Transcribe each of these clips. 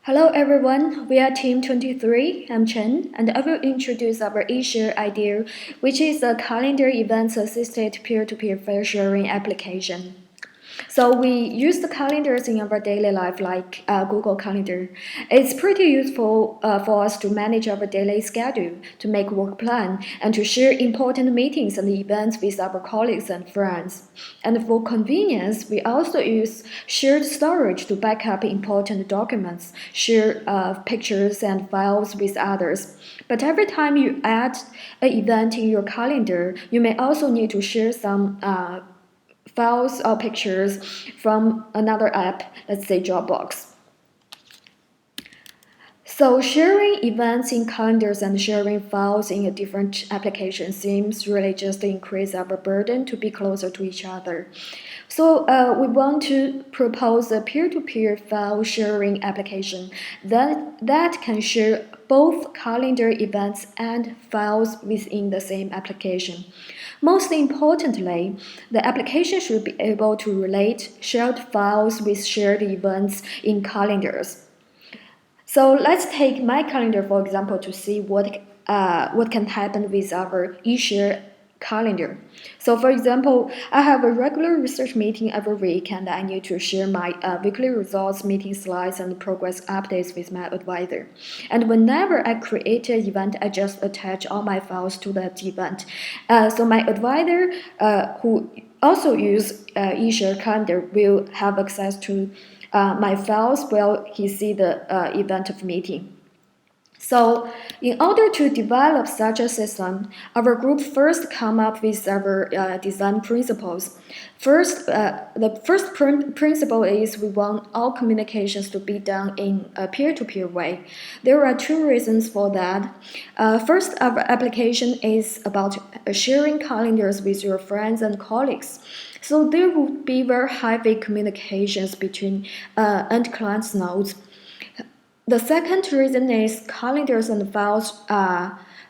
Hello everyone, we are Team 23. I'm Chen, and I will introduce our EShare idea, which is a calendar events-assisted peer-to-peer file sharing application. So we use the calendars in our daily life like Google Calendar. It's pretty useful for us to manage our daily schedule, to make work plan, and to share important meetings and events with our colleagues and friends. And for convenience, we also use shared storage to back up important documents, share pictures and files with others. But every time you add an event in your calendar, you may also need to share some files or pictures from another app, let's say Dropbox. So sharing events in calendars and sharing files in a different application seems really just to increase our burden to be closer to each other. So we want to propose a peer-to-peer file sharing application that can share both calendar events and files within the same application. Most importantly, the application should be able to relate shared files with shared events in calendars. So let's take my calendar, for example, to see what can happen with our EShare calendar. So for example, I have a regular research meeting every week and I need to share my weekly results, meeting slides, and progress updates with my advisor. And whenever I create an event, I just attach all my files to that event. So my advisor, who also use EShare calendar, will have access to my files while he see the event of meeting. So in order to develop such a system, our group first come up with our design principles. First, the first principle is we want all communications to be done in a peer-to-peer way. There are two reasons for that. First, our application is about sharing calendars with your friends and colleagues. So there would be very heavy communications between end clients nodes. The second reason is calendars and files.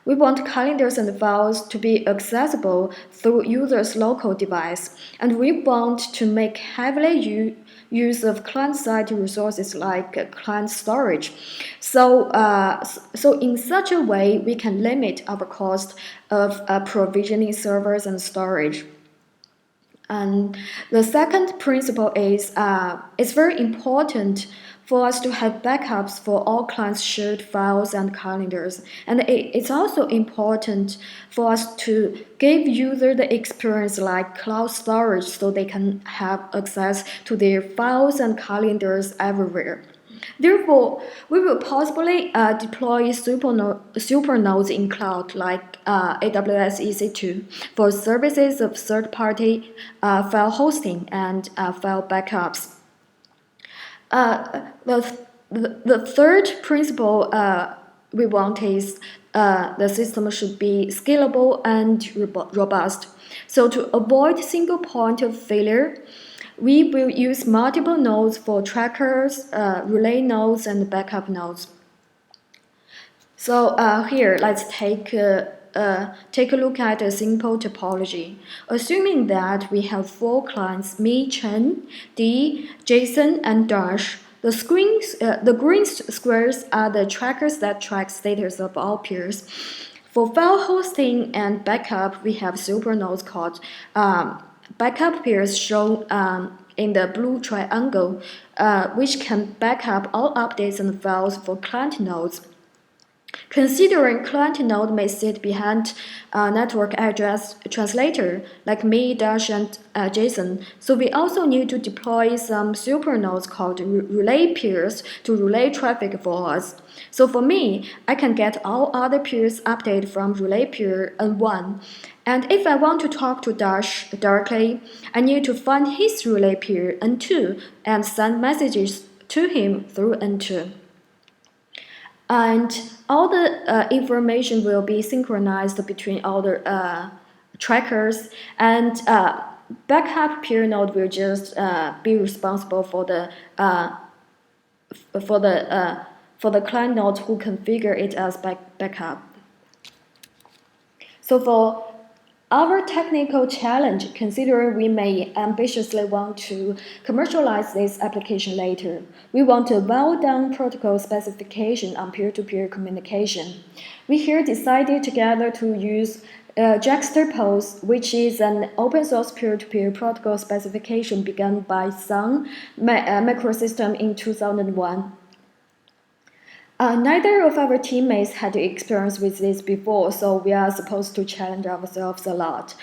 We want calendars and files to be accessible through users' local device, and we want to make heavily use of client-side resources like client storage. So in such a way, we can limit our cost of provisioning servers and storage. And the second principle is it's very important for us to have backups for all clients' shared files and calendars. And it's also important for us to give users the experience like cloud storage so they can have access to their files and calendars everywhere. Therefore, we will possibly deploy supernodes in cloud like AWS EC2 for services of third-party file hosting and file backups. The third principle we want is the system should be scalable and robust. So to avoid single point of failure, we will use multiple nodes for trackers, relay nodes, and backup nodes. So here, let's take a look at a simple topology. Assuming that we have four clients, me, Chen, Dee, Jason, and Dash. The green squares are the trackers that track status of all peers. For file hosting and backup, we have supernodes called backup peers shown in the blue triangle, which can back up all updates and files for client nodes. Considering client node may sit behind a network address translator like me, Dash, and Jason, so we also need to deploy some supernodes called relay peers to relay traffic for us. So for me, I can get all other peers update from relay peer N1. And if I want to talk to Dash directly, I need to find his relay peer N2 and send messages to him through N2. And all the information will be synchronized between all the trackers, and backup peer node will just be responsible for the client node who configure it as backup. So Our technical challenge, considering we may ambitiously want to commercialize this application later, we want a well-done protocol specification on peer-to-peer communication. We here decided together to use Juxtapose, which is an open-source peer-to-peer protocol specification begun by Sun Microsystem in 2001. Neither of our teammates had experience with this before, so we are supposed to challenge ourselves a lot.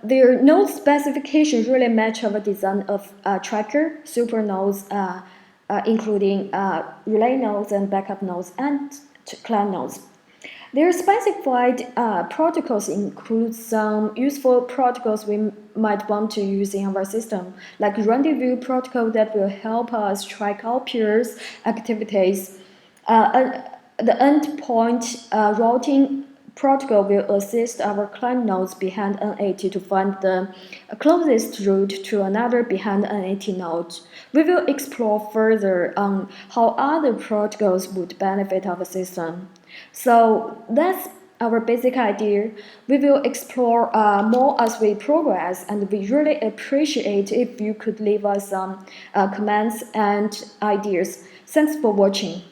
Their node specifications really match our design of tracker, super nodes, including relay nodes and backup nodes and client nodes. Their specified protocols include some useful protocols we might want to use in our system, like rendezvous protocol that will help us track our peers' activities. The endpoint routing protocol will assist our client nodes behind N80 to find the closest route to another behind N80 node. We will explore further on how other protocols would benefit our system. So that's our basic idea. We will explore more as we progress, and we really appreciate if you could leave us some comments and ideas. Thanks for watching.